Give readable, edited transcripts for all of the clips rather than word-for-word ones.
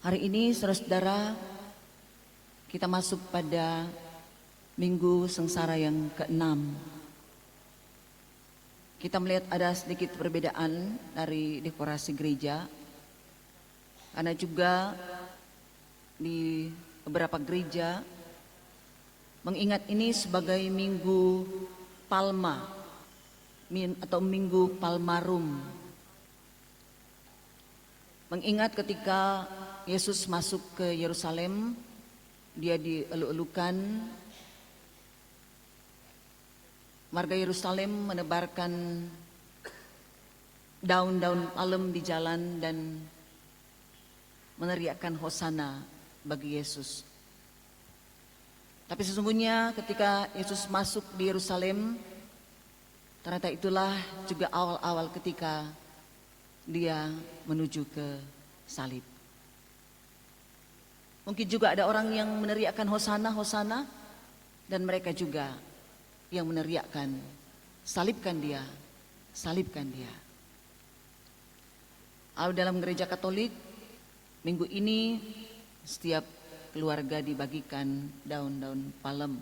Hari ini saudara-saudara, kita masuk pada minggu sengsara yang ke-6. Kita melihat ada sedikit perbedaan dari dekorasi gereja, karena juga di beberapa gereja mengingat ini sebagai minggu Palma atau minggu Palmarum. Mengingat ketika Yesus masuk ke Yerusalem, dia dieluk-elukan. Warga Yerusalem menebarkan daun-daun palem di jalan dan meneriakkan hosana bagi Yesus. Tapi sesungguhnya ketika Yesus masuk di Yerusalem, ternyata itulah juga awal-awal ketika dia menuju ke salib. Mungkin juga ada orang yang meneriakkan hosana, hosana, dan mereka juga yang meneriakkan salibkan dia, salibkan dia. Kalau dalam gereja Katolik, minggu ini setiap keluarga dibagikan daun-daun palem.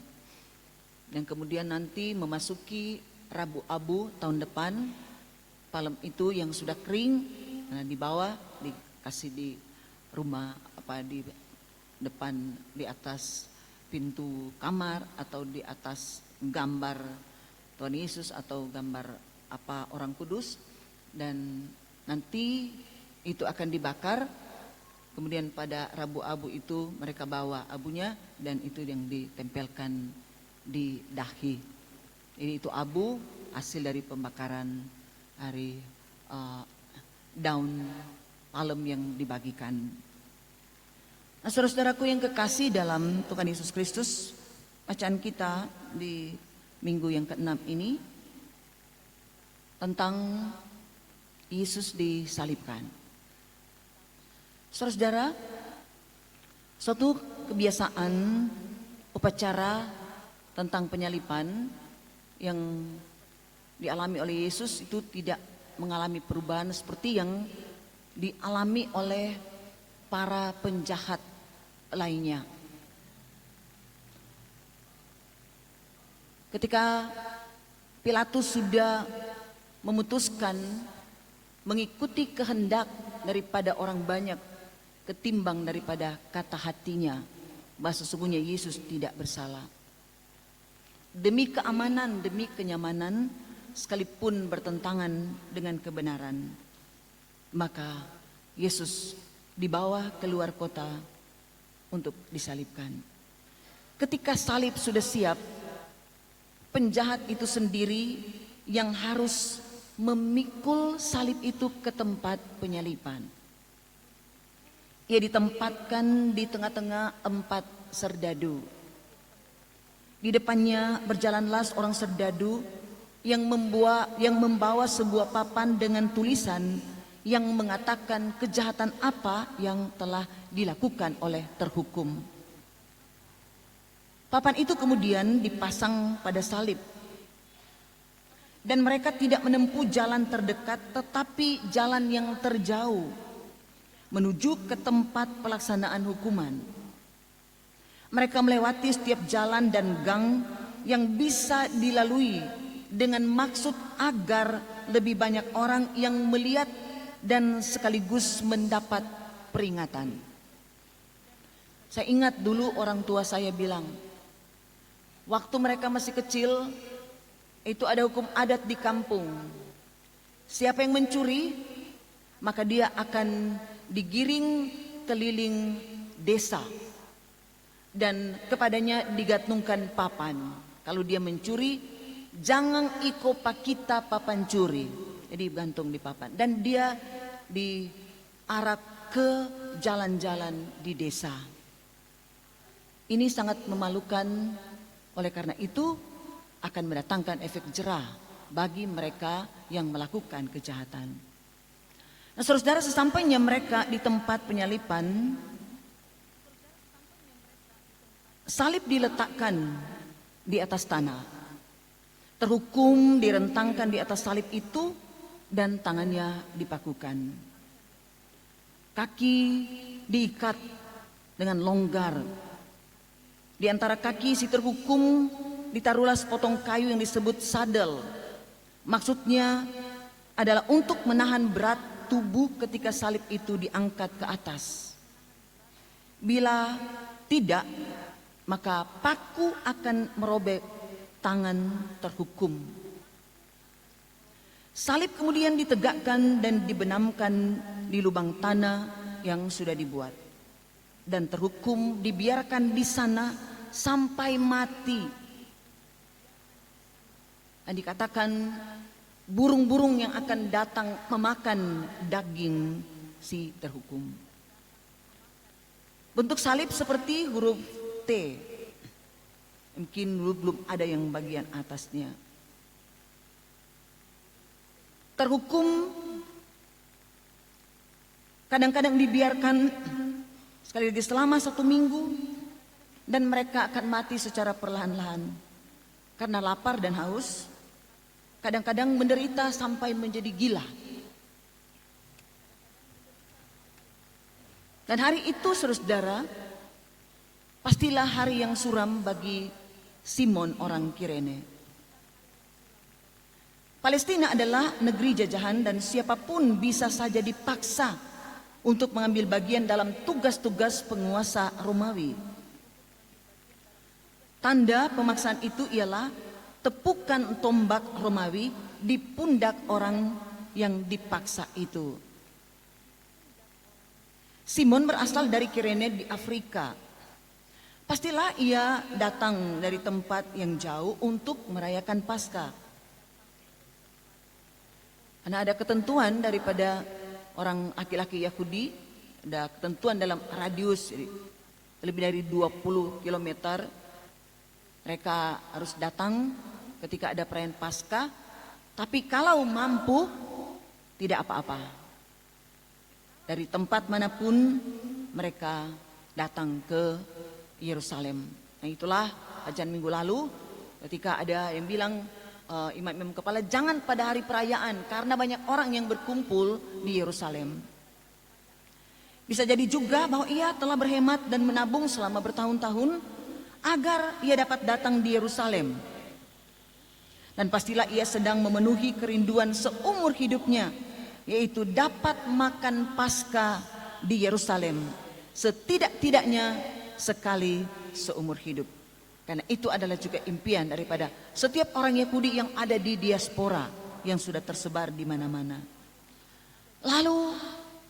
Dan kemudian nanti memasuki Rabu Abu tahun depan, palem itu yang sudah kering, nah dibawa, dikasih di rumah, di depan, di atas pintu kamar, atau di atas gambar Tuhan Yesus atau gambar orang kudus, dan nanti itu akan dibakar. Kemudian pada Rabu Abu itu mereka bawa abunya dan itu yang ditempelkan di dahi. Ini itu abu hasil dari pembakaran hari daun palem yang dibagikan. Nah, saudara-saudaraku yang kekasih dalam Tuhan Yesus Kristus, bacaan kita di minggu yang ke-6 ini tentang Yesus disalibkan. Saudara-saudara, suatu kebiasaan upacara tentang penyaliban yang dialami oleh Yesus itu tidak mengalami perubahan seperti yang dialami oleh para penjahat lainnya. Ketika Pilatus sudah memutuskan mengikuti kehendak daripada orang banyak ketimbang daripada kata hatinya, bahwa sesungguhnya Yesus tidak bersalah. Demi keamanan, demi kenyamanan, sekalipun bertentangan dengan kebenaran, maka Yesus dibawa keluar kota untuk disalibkan. Ketika salib sudah siap, penjahat itu sendiri yang harus memikul salib itu ke tempat penyaliban. Ia ditempatkan di tengah-tengah 4 serdadu. Di depannya berjalanlah seorang serdadu yang membawa sebuah papan dengan tulisan yang mengatakan kejahatan apa yang telah dilakukan oleh terhukum. Papan itu kemudian dipasang pada salib. Dan mereka tidak menempuh jalan terdekat, tetapi jalan yang terjauh menuju ke tempat pelaksanaan hukuman. Mereka melewati setiap jalan dan gang yang bisa dilalui dengan maksud agar lebih banyak orang yang melihat dan sekaligus mendapat peringatan. Saya ingat dulu orang tua saya bilang, waktu mereka masih kecil, itu ada hukum adat di kampung. Siapa yang mencuri, maka dia akan digiring keliling desa. Dan kepadanya digantungkan papan. Kalau dia mencuri, jangan iko pakita papan curi. Jadi gantung di papan. Dan dia diarak ke jalan-jalan di desa. Ini sangat memalukan. Oleh karena itu akan mendatangkan efek jerah bagi mereka yang melakukan kejahatan. Nah, saudara-saudara, sesampainya mereka di tempat penyaliban, salib diletakkan di atas tanah. Terhukum direntangkan di atas salib itu dan tangannya dipakukan. Kaki diikat dengan longgar. Di antara kaki si terhukum ditaruhlah sepotong kayu yang disebut sadel. Maksudnya adalah untuk menahan berat tubuh ketika salib itu diangkat ke atas. Bila tidak, maka paku akan merobek tangan terhukum. Salib kemudian ditegakkan dan dibenamkan di lubang tanah yang sudah dibuat. Dan terhukum dibiarkan di sana sampai mati. Dan dikatakan burung-burung yang akan datang memakan daging si terhukum. Bentuk salib seperti huruf T. Mungkin belum ada yang bagian atasnya. Terhukum kadang-kadang dibiarkan sekali lagi selama 1 minggu, dan mereka akan mati secara perlahan-lahan karena lapar dan haus. Kadang-kadang menderita sampai menjadi gila. Dan hari itu, saudara-saudara, pastilah hari yang suram bagi Simon orang Kirene. Palestina adalah negeri jajahan dan siapapun bisa saja dipaksa untuk mengambil bagian dalam tugas-tugas penguasa Romawi. Tanda pemaksaan itu ialah tepukan tombak Romawi di pundak orang yang dipaksa itu. Simon berasal dari Kirene di Afrika. Pastilah ia datang dari tempat yang jauh untuk merayakan Paskah. Karena ada ketentuan daripada orang laki-laki Yahudi, ada ketentuan dalam radius lebih dari 20 km. Mereka harus datang ketika ada perayaan Paskah, tapi kalau mampu tidak apa-apa. Dari tempat manapun mereka datang ke Yerusalem. Nah, itulah kajian minggu lalu ketika ada yang bilang, imam-imam kepala, jangan pada hari perayaan karena banyak orang yang berkumpul di Yerusalem. Bisa jadi juga bahwa ia telah berhemat dan menabung selama bertahun-tahun agar ia dapat datang di Yerusalem. Dan pastilah ia sedang memenuhi kerinduan seumur hidupnya, yaitu dapat makan Paskah di Yerusalem setidak-tidaknya sekali seumur hidup. Karena itu adalah juga impian daripada setiap orang Yahudi yang ada di diaspora yang sudah tersebar di mana-mana. Lalu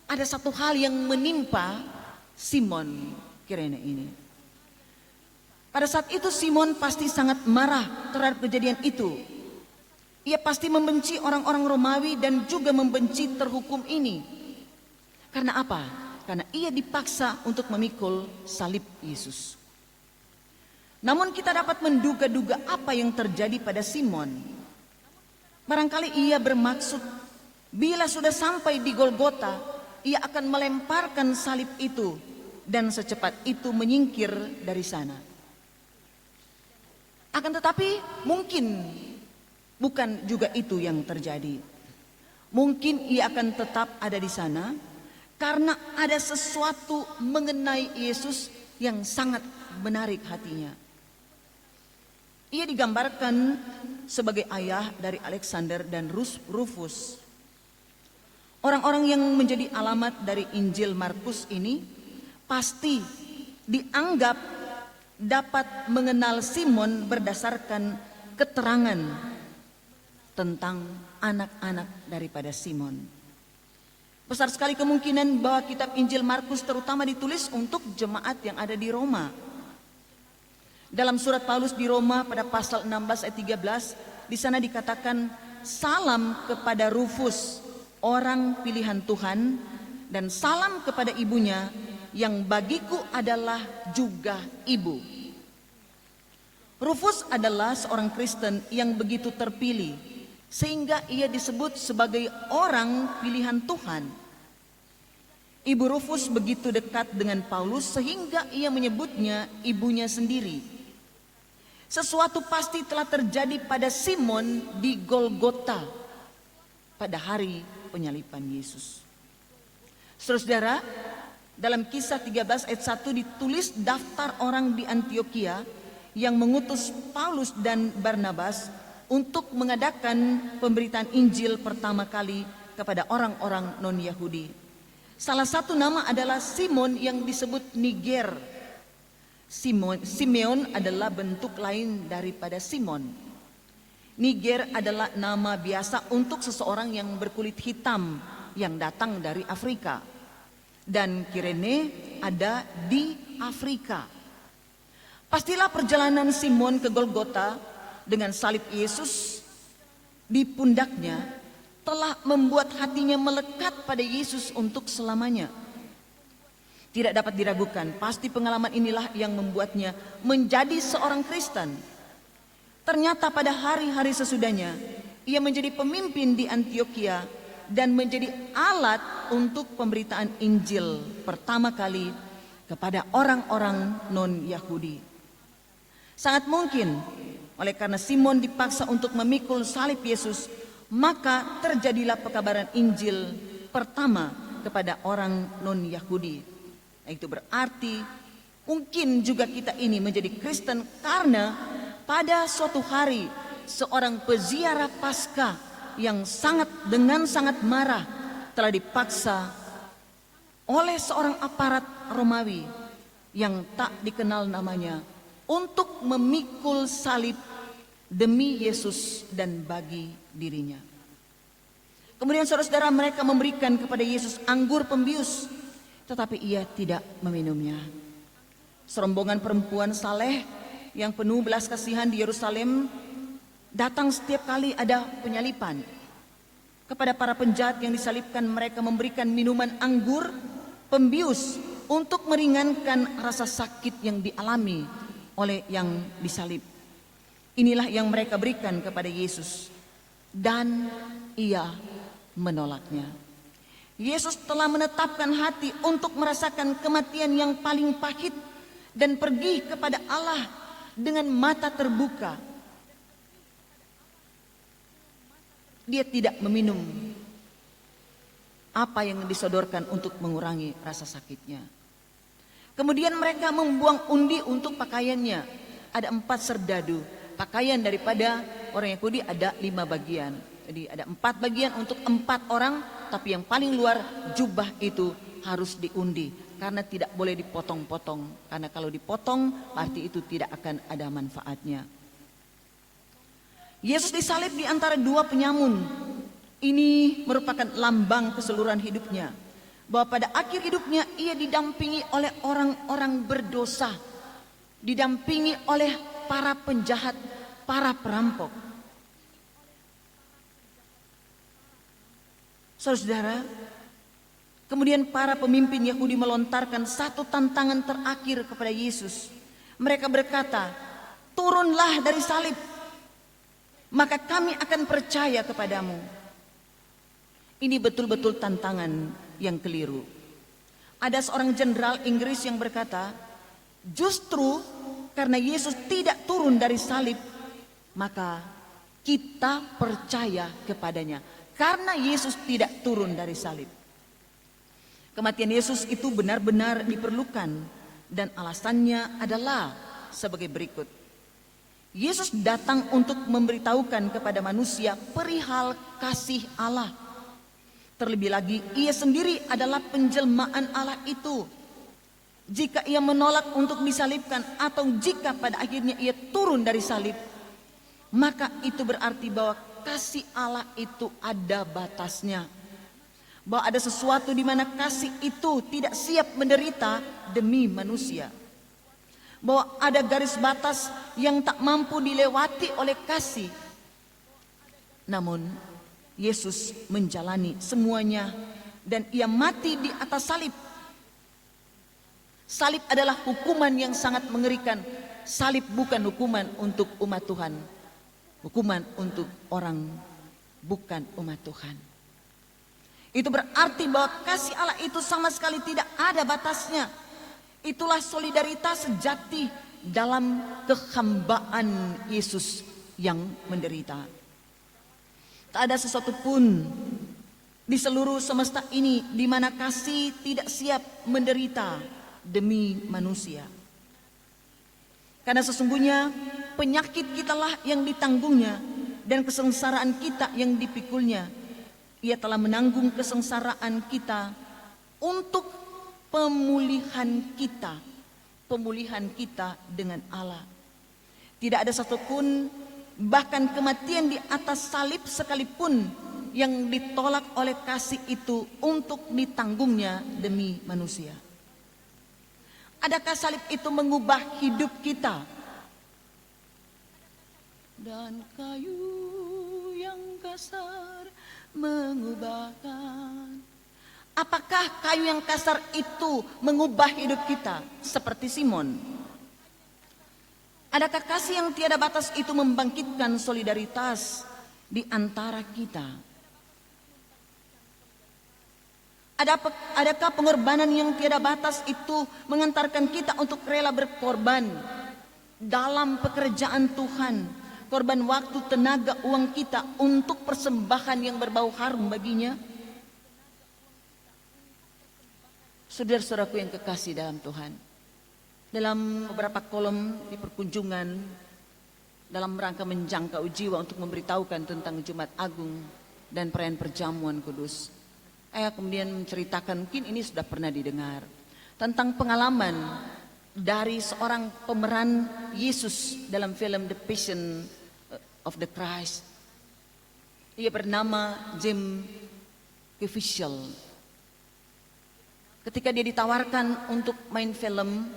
ada satu hal yang menimpa Simon Kirene ini. Pada saat itu Simon pasti sangat marah terhadap kejadian itu. Ia pasti membenci orang-orang Romawi dan juga membenci terhukum ini. Karena apa? Karena ia dipaksa untuk memikul salib Yesus. Namun kita dapat menduga-duga apa yang terjadi pada Simon. Barangkali ia bermaksud bila sudah sampai di Golgota, ia akan melemparkan salib itu dan secepat itu menyingkir dari sana. Akan tetapi mungkin bukan juga itu yang terjadi. Mungkin ia akan tetap ada di sana karena ada sesuatu mengenai Yesus yang sangat menarik hatinya. Ia digambarkan sebagai ayah dari Alexander dan Rufus. Orang-orang yang menjadi alamat dari Injil Markus ini pasti dianggap dapat mengenal Simon berdasarkan keterangan tentang anak-anak daripada Simon. Besar sekali kemungkinan bahwa kitab Injil Markus terutama ditulis untuk jemaat yang ada di Roma. Dalam surat Paulus di Roma pada pasal 16 ayat 13, di sana dikatakan, salam kepada Rufus, orang pilihan Tuhan, dan salam kepada ibunya yang bagiku adalah juga ibu. Rufus adalah seorang Kristen yang begitu terpilih, sehingga ia disebut sebagai orang pilihan Tuhan. Ibu Rufus begitu dekat dengan Paulus sehingga ia menyebutnya ibunya sendiri. Sesuatu pasti telah terjadi pada Simon di Golgota pada hari penyaliban Yesus. Saudara, Dalam Kisah 13 ayat 1 ditulis daftar orang di Antiokhia yang mengutus Paulus dan Barnabas untuk mengadakan pemberitaan Injil pertama kali kepada orang-orang non-Yahudi. Salah satu nama adalah Simon yang disebut Niger. Simeon adalah bentuk lain daripada Simon. Niger adalah nama biasa untuk seseorang yang berkulit hitam yang datang dari Afrika. Dan Kirene ada di Afrika. Pastilah perjalanan Simon ke Golgota dengan salib Yesus di pundaknya telah membuat hatinya melekat pada Yesus untuk selamanya. Tidak dapat diragukan, pasti pengalaman inilah yang membuatnya menjadi seorang Kristen. Ternyata pada hari-hari sesudahnya, ia menjadi pemimpin di Antiokhia dan menjadi alat untuk pemberitaan Injil pertama kali kepada orang-orang non-Yahudi. Sangat mungkin oleh karena Simon dipaksa untuk memikul salib Yesus, maka terjadilah pekabaran Injil pertama kepada orang non-Yahudi. Nah, itu berarti mungkin juga kita ini menjadi Kristen karena pada suatu hari seorang peziarah Paskah yang dengan sangat marah telah dipaksa oleh seorang aparat Romawi yang tak dikenal namanya untuk memikul salib demi Yesus dan bagi dirinya. Kemudian saudara-saudara, mereka memberikan kepada Yesus anggur pembius, tetapi ia tidak meminumnya. Serombongan perempuan saleh yang penuh belas kasihan di Yerusalem datang setiap kali ada penyalipan. Kepada para penjahat yang disalibkan, mereka memberikan minuman anggur pembius untuk meringankan rasa sakit yang dialami oleh yang disalib. Inilah yang mereka berikan kepada Yesus, dan ia menolaknya. Yesus telah menetapkan hati untuk merasakan kematian yang paling pahit dan pergi kepada Allah dengan mata terbuka. Dia tidak meminum apa yang disodorkan untuk mengurangi rasa sakitnya. Kemudian mereka membuang undi untuk pakaiannya. Ada 4 serdadu. Pakaian daripada orang Yahudi ada 5 bagian. Jadi ada 4 bagian untuk 4 orang. Tapi yang paling luar, jubah itu harus diundi. Karena tidak boleh dipotong-potong. Karena kalau dipotong berarti itu tidak akan ada manfaatnya. Yesus disalib di antara 2 penyamun. Ini merupakan lambang keseluruhan hidupnya. Bahwa pada akhir hidupnya ia didampingi oleh orang-orang berdosa, didampingi oleh para penjahat, para perampok. Saudara, kemudian para pemimpin Yahudi melontarkan satu tantangan terakhir kepada Yesus. Mereka berkata, "Turunlah dari salib, maka kami akan percaya kepadamu." Ini betul-betul tantangan yang keliru. Ada seorang jenderal Inggris yang berkata, justru karena Yesus tidak turun dari salib, maka kita percaya kepadanya. Karena Yesus tidak turun dari salib. Kematian Yesus itu benar-benar diperlukan, dan alasannya adalah sebagai berikut. Yesus datang untuk memberitahukan kepada manusia perihal kasih Allah. Terlebih lagi, ia sendiri adalah penjelmaan Allah itu. Jika ia menolak untuk disalibkan, atau jika pada akhirnya ia turun dari salib, maka itu berarti bahwa kasih Allah itu ada batasnya. Bahwa ada sesuatu di mana kasih itu tidak siap menderita demi manusia. Bahwa ada garis batas yang tak mampu dilewati oleh kasih. Namun Yesus menjalani semuanya dan ia mati di atas salib. Salib adalah hukuman yang sangat mengerikan. Salib bukan hukuman untuk umat Tuhan. Hukuman untuk orang bukan umat Tuhan. Itu berarti bahwa kasih Allah itu sama sekali tidak ada batasnya. Itulah solidaritas sejati dalam kehambaan Yesus yang menderita. Tak ada sesuatu pun di seluruh semesta ini di mana kasih tidak siap menderita demi manusia. Karena sesungguhnya penyakit kitalah yang ditanggungnya dan kesengsaraan kita yang dipikulnya. Ia telah menanggung kesengsaraan kita untuk pemulihan kita dengan Allah. Tidak ada satupun, bahkan kematian di atas salib sekalipun, yang ditolak oleh kasih itu untuk ditanggungnya demi manusia. Adakah salib itu mengubah hidup kita? Dan kayu yang kasar mengubahkan. Apakah kayu yang kasar itu mengubah hidup kita seperti Simon? Adakah kasih yang tiada batas itu membangkitkan solidaritas di antara kita? Adakah pengorbanan yang tiada batas itu mengantarkan kita untuk rela berkorban dalam pekerjaan Tuhan, korban waktu, tenaga, uang kita untuk persembahan yang berbau harum baginya? Saudara-saudaraku yang kekasih dalam Tuhan, dalam beberapa kolom di perkunjungan dalam rangka menjangkau jiwa untuk memberitahukan tentang Jumat Agung dan perayaan perjamuan kudus, saya kemudian menceritakan, mungkin ini sudah pernah didengar, tentang pengalaman dari seorang pemeran Yesus dalam film The Passion of the Christ. Ia bernama Jim Caviezel. Ketika dia ditawarkan untuk main film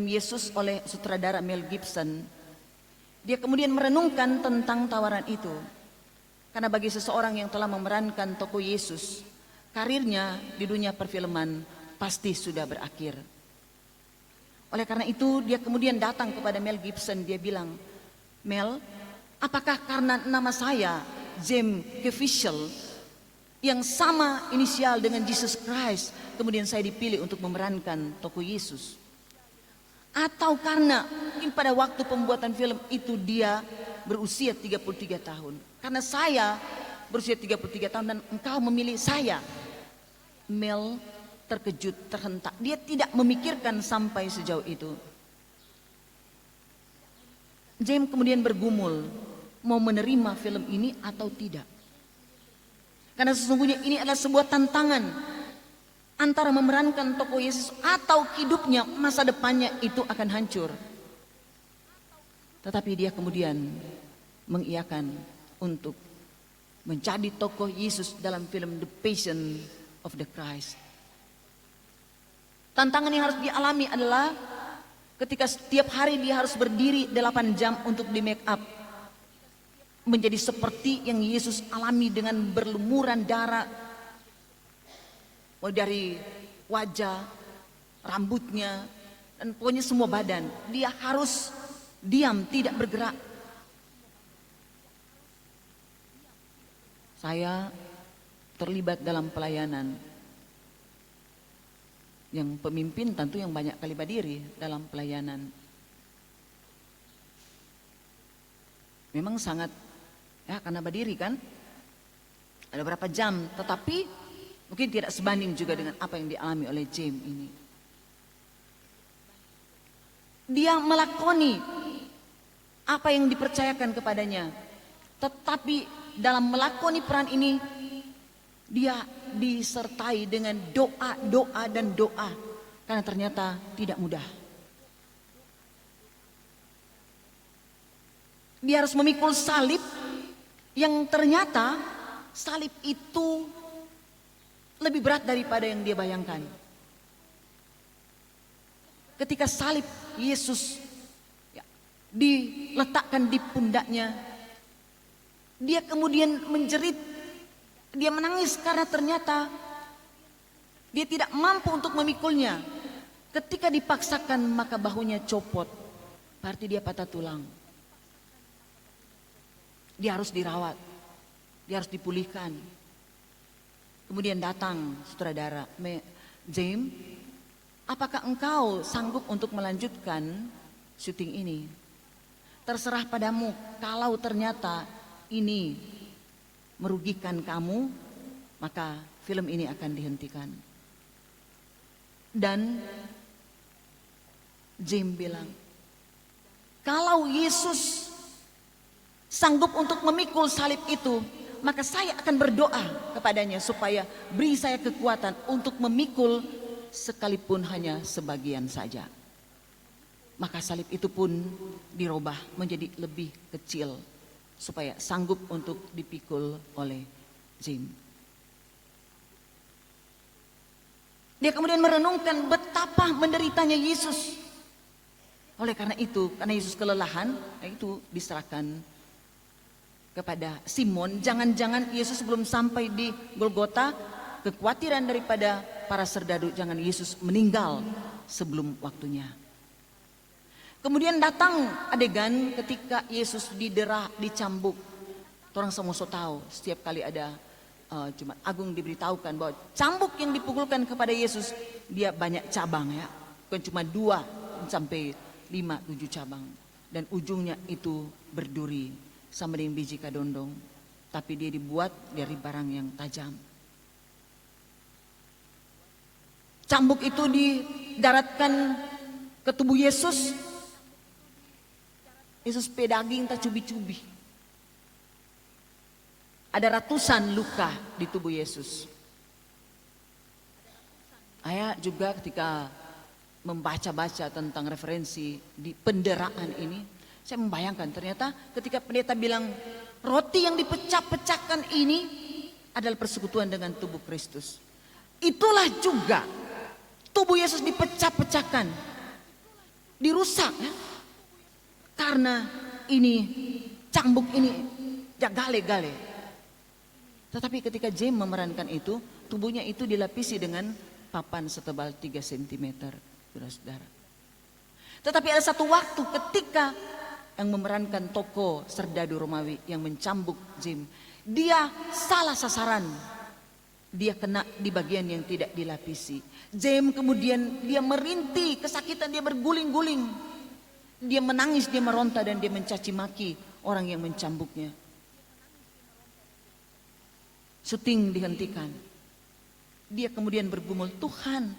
Yesus oleh sutradara Mel Gibson, dia kemudian merenungkan tentang tawaran itu. Karena bagi seseorang yang telah memerankan tokoh Yesus, karirnya di dunia perfilman pasti sudah berakhir. Oleh karena itu dia kemudian datang kepada Mel Gibson. Dia bilang, "Mel, apakah karena nama saya Jim Caviezel yang sama inisial dengan Jesus Christ, kemudian saya dipilih untuk memerankan tokoh Yesus? Atau karena mungkin pada waktu pembuatan film itu dia berusia 33 tahun. Karena saya berusia 33 tahun dan engkau memilih saya." Mel terkejut, terhentak. Dia tidak memikirkan sampai sejauh itu. James kemudian bergumul, mau menerima film ini atau tidak. Karena sesungguhnya ini adalah sebuah tantangan antara memerankan tokoh Yesus atau hidupnya, masa depannya itu akan hancur. Tetapi dia kemudian mengiyakan untuk menjadi tokoh Yesus dalam film The Passion of the Christ. Tantangan yang harus dialami adalah ketika setiap hari dia harus berdiri 8 jam untuk di make up, menjadi seperti yang Yesus alami dengan berlumuran darah dari wajah, rambutnya, dan pokoknya semua badan. Dia harus diam, tidak bergerak. Saya terlibat dalam pelayanan, yang pemimpin tentu yang banyak kali berdiri dalam pelayanan. Memang sangat, ya karena berdiri kan, ada berapa jam, tetapi mungkin tidak sebanding juga dengan apa yang dialami oleh James ini. Dia melakoni apa yang dipercayakan kepadanya, tetapi dalam melakoni peran ini dia disertai dengan doa dan doa, karena ternyata tidak mudah. Dia harus memikul salib yang ternyata salib itu lebih berat daripada yang dia bayangkan. Ketika salib Yesus diletakkan di pundaknya, dia kemudian menjerit. Dia menangis karena ternyata dia tidak mampu untuk memikulnya. Ketika dipaksakan maka bahunya copot, berarti dia patah tulang. Dia harus dirawat, dia harus dipulihkan. Kemudian datang sutradara, "James, apakah engkau sanggup untuk melanjutkan syuting ini? Terserah padamu, kalau ternyata ini merugikan kamu, maka film ini akan dihentikan. Dan James bilang, kalau Yesus sanggup untuk memikul salib itu, maka saya akan berdoa kepadanya supaya beri saya kekuatan untuk memikul sekalipun hanya sebagian saja. Maka salib itu pun dirubah menjadi lebih kecil supaya sanggup untuk dipikul oleh James. Dia kemudian merenungkan betapa menderitanya Yesus. Oleh karena itu, karena Yesus kelelahan, itu diserahkan kepada Simon. Jangan-jangan Yesus sebelum sampai di Golgota, kekhawatiran daripada para serdadu, jangan Yesus meninggal sebelum waktunya. Kemudian datang adegan ketika Yesus didera, dicambuk. Orang semua tahu, setiap kali ada Jumat Agung diberitahukan bahwa cambuk yang dipukulkan kepada Yesus, dia banyak cabang ya, bukan cuma 2 sampai 5-7 cabang, dan ujungnya itu berduri sama dengan biji kadondong, tapi dia dibuat dari barang yang tajam. Cambuk itu didaratkan ke tubuh Yesus. Yesus pedaging tak cubi-cubi. Ada ratusan luka di tubuh Yesus. Saya juga ketika membaca-baca tentang referensi di penderaan ini, saya membayangkan ternyata ketika pendeta bilang roti yang dipecah-pecahkan ini adalah persekutuan dengan tubuh Kristus. Itulah juga tubuh Yesus dipecah-pecahkan, dirusak ya? Karena ini cambuk ini gale-gale. Tetapi ketika James memerankan itu, tubuhnya itu dilapisi dengan papan setebal 3 cm, saudara-saudara. Tetapi ada satu waktu ketika yang memerankan tokoh serdadu Romawi yang mencambuk James, dia salah sasaran. Dia kena di bagian yang tidak dilapisi. James kemudian dia merintih kesakitan, dia berguling-guling. Dia menangis, dia meronta, dan dia mencaci maki orang yang mencambuknya. Syuting dihentikan. Dia kemudian bergumul, Tuhan,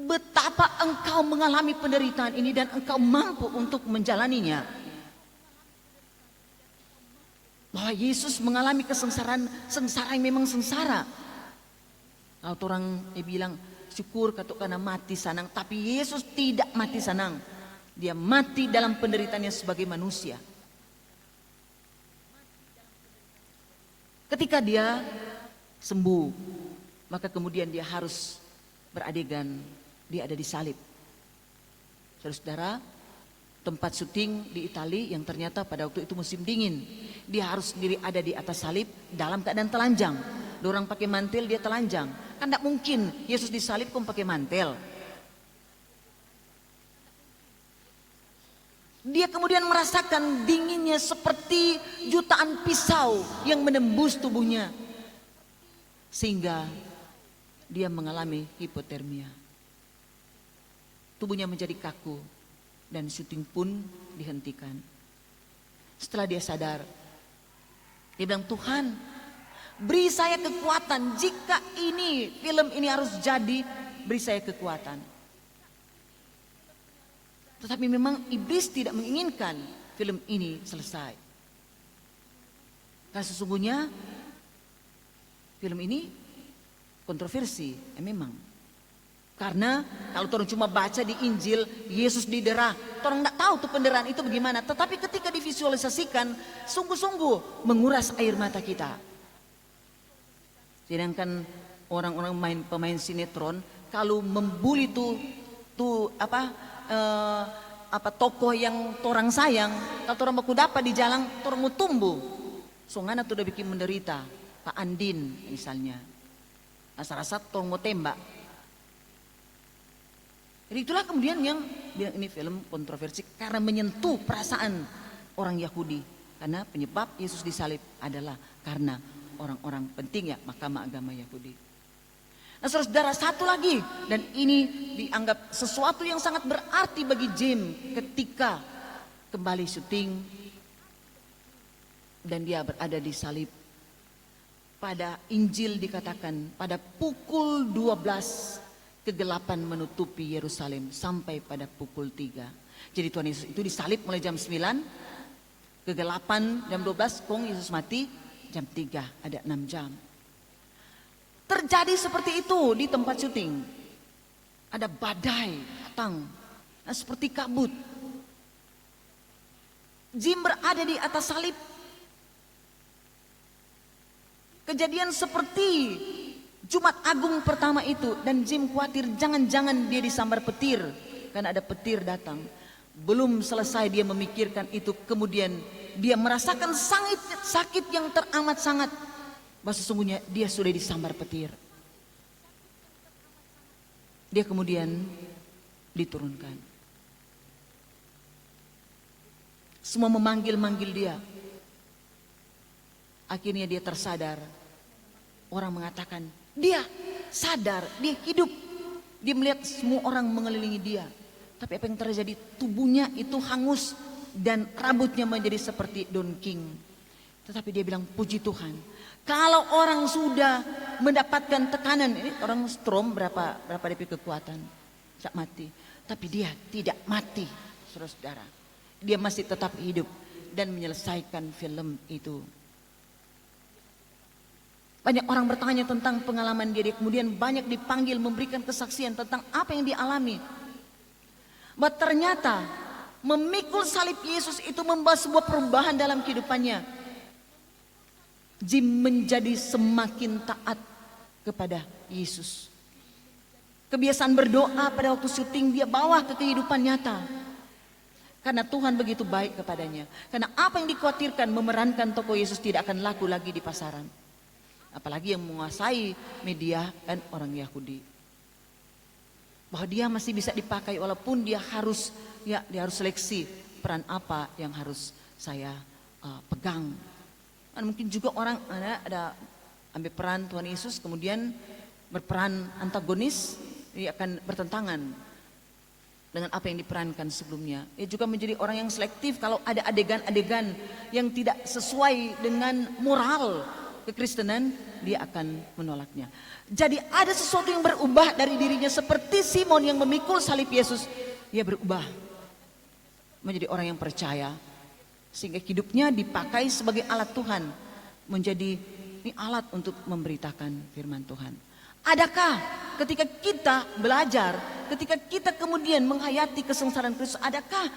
betapa engkau mengalami penderitaan ini dan engkau mampu untuk menjalaninya. Bahwa Yesus mengalami kesengsaraan, sengsara yang memang sengsara. Kalau orang bilang syukur katuk karena mati sanang, tapi Yesus tidak mati sanang. Dia mati dalam penderitaannya sebagai manusia. Ketika dia sembuh, maka kemudian dia harus beradegan, dia ada di salib. Saudara-saudara, tempat syuting di Italia yang ternyata pada waktu itu musim dingin, dia harus sendiri ada di atas salib dalam keadaan telanjang. Orang pakai mantel, dia telanjang. Kan tidak mungkin Yesus disalib kok pakai mantel. Dia kemudian merasakan dinginnya seperti jutaan pisau yang menembus tubuhnya. Sehingga dia mengalami hipotermia. Tubuhnya menjadi kaku dan syuting pun dihentikan. Setelah dia sadar, dia bilang, Tuhan, beri saya kekuatan. Jika ini film ini harus jadi, beri saya kekuatan. Tetapi memang iblis tidak menginginkan film ini selesai. Karena sesungguhnya film ini kontroversi, memang. Karena kalau orang cuma baca di Injil, Yesus didera, orang tidak tahu tuh penderitaan itu bagaimana. Tetapi ketika divisualisasikan, sungguh-sungguh menguras air mata kita. Sedangkan orang-orang pemain sinetron, kalau membuli tokoh yang orang sayang, kalau orang baku dapat di jalan, orang mau tumbuh. Songana tuh udah bikin menderita. Pak Andin misalnya, rasa-rasa tolong mau tembak. Jadi itulah kemudian yang bilang ini film kontroversi karena menyentuh perasaan orang Yahudi. Karena penyebab Yesus disalib adalah karena orang-orang penting ya mahkamah agama Yahudi. Nah saudara, satu lagi, dan ini dianggap sesuatu yang sangat berarti bagi James ketika kembali syuting dan dia berada di salib. pada Injil dikatakan pada pukul 12 kegelapan menutupi Yerusalem sampai pada pukul 3. Jadi Tuhan Yesus itu disalib mulai jam 9, kegelapan jam 12, Yesus mati jam 3, ada 6 jam. Terjadi seperti itu di tempat syuting. Ada badai datang, seperti kabut. Jim berada di atas salib. Kejadian seperti Jumat Agung pertama itu, dan Jim khawatir jangan-jangan dia disambar petir karena ada petir datang. Belum selesai dia memikirkan itu, kemudian dia merasakan sakit yang teramat sangat. Bahwa sesungguhnya dia sudah disambar petir. Dia kemudian diturunkan. Semua memanggil-manggil dia. Akhirnya dia tersadar. Orang mengatakan, dia sadar, dia hidup. Dia melihat semua orang mengelilingi dia. Tapi apa yang terjadi? Tubuhnya itu hangus dan rambutnya menjadi seperti daun king. Tetapi dia bilang, puji Tuhan, kalau orang sudah mendapatkan tekanan, ini orang strom berapa DP kekuatan, tak mati. Tapi dia tidak mati, saudara-saudara. Dia masih tetap hidup dan menyelesaikan film itu. Banyak orang bertanya tentang pengalaman dia, kemudian banyak dipanggil memberikan kesaksian tentang apa yang dialami. Bahwa ternyata memikul salib Yesus itu membawa sebuah perubahan dalam kehidupannya. Jim menjadi semakin taat kepada Yesus. Kebiasaan berdoa pada waktu syuting dia bawa ke kehidupan nyata. Karena Tuhan begitu baik kepadanya. Karena apa yang dikhawatirkan memerankan tokoh Yesus tidak akan laku lagi di pasaran. Apalagi yang menguasai media dan orang Yahudi. Bahwa dia masih bisa dipakai walaupun dia harus seleksi peran apa yang harus saya pegang. Dan mungkin juga orang ada ambil peran Tuhan Yesus kemudian berperan antagonis, dia akan bertentangan dengan apa yang diperankan sebelumnya. Dia juga menjadi orang yang selektif kalau ada adegan-adegan yang tidak sesuai dengan moral kekristenan, dia akan menolaknya. Jadi ada sesuatu yang berubah dari dirinya, seperti Simon yang memikul salib Yesus. Dia berubah menjadi orang yang percaya, sehingga hidupnya dipakai sebagai alat Tuhan, menjadi ini alat untuk memberitakan firman Tuhan. Adakah ketika kita belajar, ketika kita kemudian menghayati kesengsaraan Kristus, adakah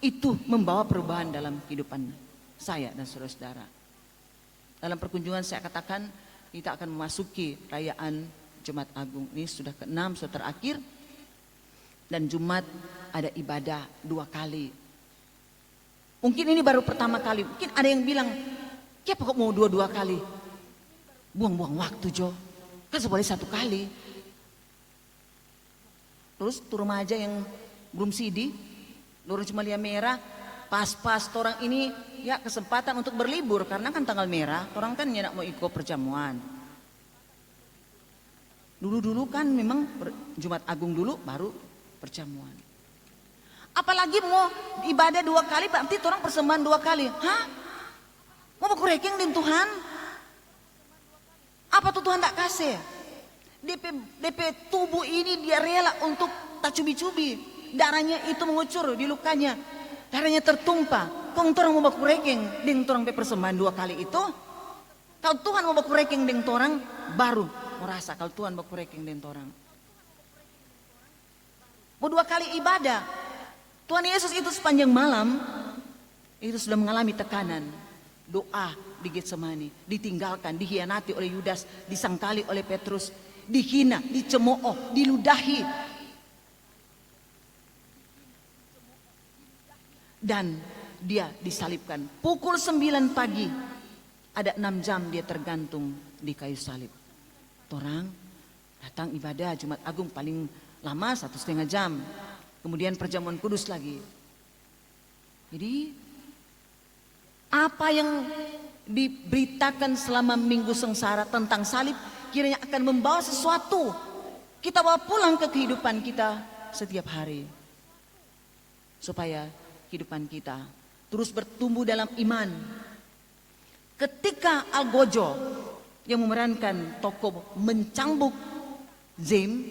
itu membawa perubahan dalam kehidupan saya dan saudara-saudara? Dalam perkunjungan saya katakan kita akan memasuki perayaan Jumat Agung. Ini sudah ke-6, sudah terakhir. Dan Jumat ada ibadah 2 kali. Mungkin ini baru pertama kali. Mungkin ada yang bilang, ya kok mau 2 kali? Buang-buang waktu Jo. Kan boleh 1 kali. Terus tuh remaja yang belum sidi, lurus cuma lihat merah. Pas-pas orang ini ya kesempatan untuk berlibur karena kan tanggal merah, orang kan ya nak mau ikut perjamuan. Dulu kan memang Jumat Agung dulu baru perjamuan. Apalagi mau ibadah 2 kali berarti orang persembahan 2 kali. Hah? Mau berkureking dengan Tuhan? Apa tuh Tuhan tak kasih? DP tubuh ini dia rela untuk tak cubi-cubi. Darahnya itu mengucur di lukanya. Darahnya tertumpah. Kong orang mau baku reking dengan orang persembahan 2 kali itu. Kalau Tuhan mau baku reking dengan orang baru merasa kalau Tuhan baku reking dengan orang. Mau 2 kali ibadah. Tuhan Yesus itu sepanjang malam itu sudah mengalami tekanan. Doa di Getsemani, ditinggalkan, dikhianati oleh Yudas, disangkali oleh Petrus, dihina, dicemooh, diludahi. Dan dia disalibkan pukul 9 pagi. Ada 6 jam dia tergantung di kayu salib. Orang datang ibadah Jumat Agung paling lama 1,5 jam. Kemudian perjamuan kudus lagi. Jadi apa yang diberitakan selama minggu sengsara tentang salib kiranya akan membawa sesuatu kita bawa pulang ke kehidupan kita setiap hari. Supaya kehidupan kita terus bertumbuh dalam iman. Ketika Algojo yang memerankan tokoh mencambuk Zim.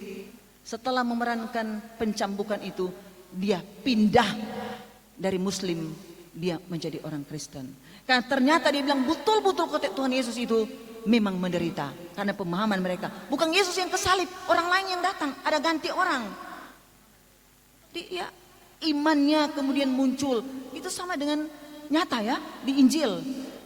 Setelah memerankan pencambukan itu, dia pindah dari Muslim, dia menjadi orang Kristen. Karena ternyata dia bilang betul-betul Tuhan Yesus itu memang menderita. Karena pemahaman mereka, bukan Yesus yang kesalib, orang lain yang datang, ada ganti orang. Dia imannya kemudian muncul. Itu sama dengan nyata ya di Injil.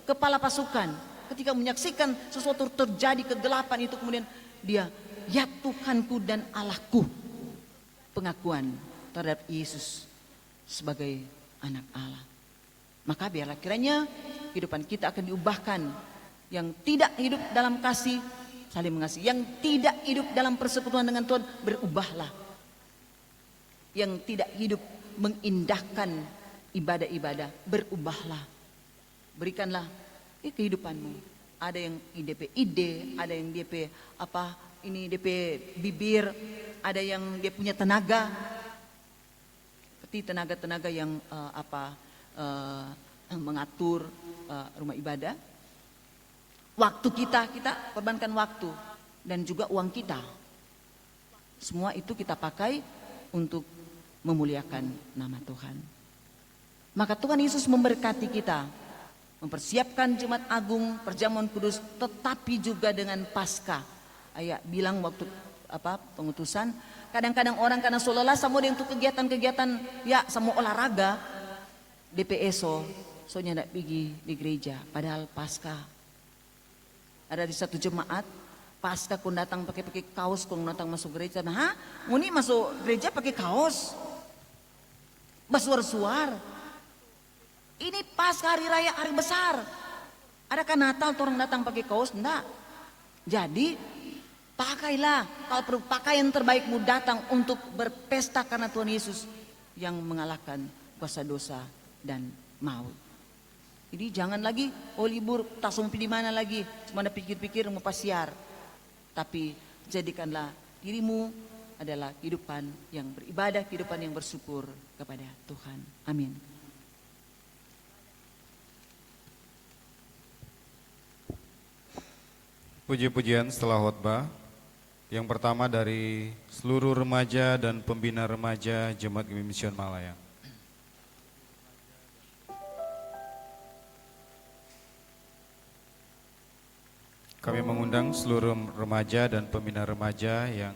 Kepala pasukan ketika menyaksikan sesuatu terjadi kegelapan itu, kemudian dia, ya Tuhanku dan Allahku. Pengakuan terhadap Yesus sebagai anak Allah. Maka biarlah kiranya kehidupan kita akan diubahkan. Yang tidak hidup dalam kasih, saling mengasihi. Yang tidak hidup dalam persekutuan dengan Tuhan, berubahlah. Yang tidak hidup mengindahkan ibadah-ibadah, berubahlah. Berikanlah kehidupanmu. Ada yang DP ide, ada yang DP DP bibir, ada yang dia punya tenaga. Seperti tenaga-tenaga yang mengatur rumah ibadah. Waktu kita korbankan waktu dan juga uang kita. Semua itu kita pakai untuk memuliakan nama Tuhan. Maka Tuhan Yesus memberkati kita, mempersiapkan Jumat Agung, perjamuan kudus, tetapi juga dengan Paskah. Ayah bilang waktu pengutusan, kadang-kadang orang karena lelah sama dia untuk kegiatan-kegiatan ya sama olahraga, DPSO, soalnya tidak pergi di gereja, padahal Paskah. Ada di satu jemaat, Paskah kun datang pakai kaos, kun datang masuk gereja. Nah, muni masuk gereja pakai kaos, bersuar-suar. Ini Paskah hari raya, hari besar. Adakah Natal orang datang pakai kaos? Enggak. Jadi pakailah, kalau perlu pakaian terbaikmu datang untuk berpesta karena Tuhan Yesus yang mengalahkan kuasa dosa dan maut. Jadi jangan lagi libur tak sempat di mana lagi, cuma ada pikir-pikir mau pasiar. Tapi jadikanlah dirimu adalah kehidupan yang beribadah, kehidupan yang bersyukur kepada Tuhan. Amin. Puji-pujian setelah khotbah. Yang pertama dari seluruh remaja dan pembina remaja Jemaat Mission Malaya. Kami mengundang seluruh remaja dan pembina remaja yang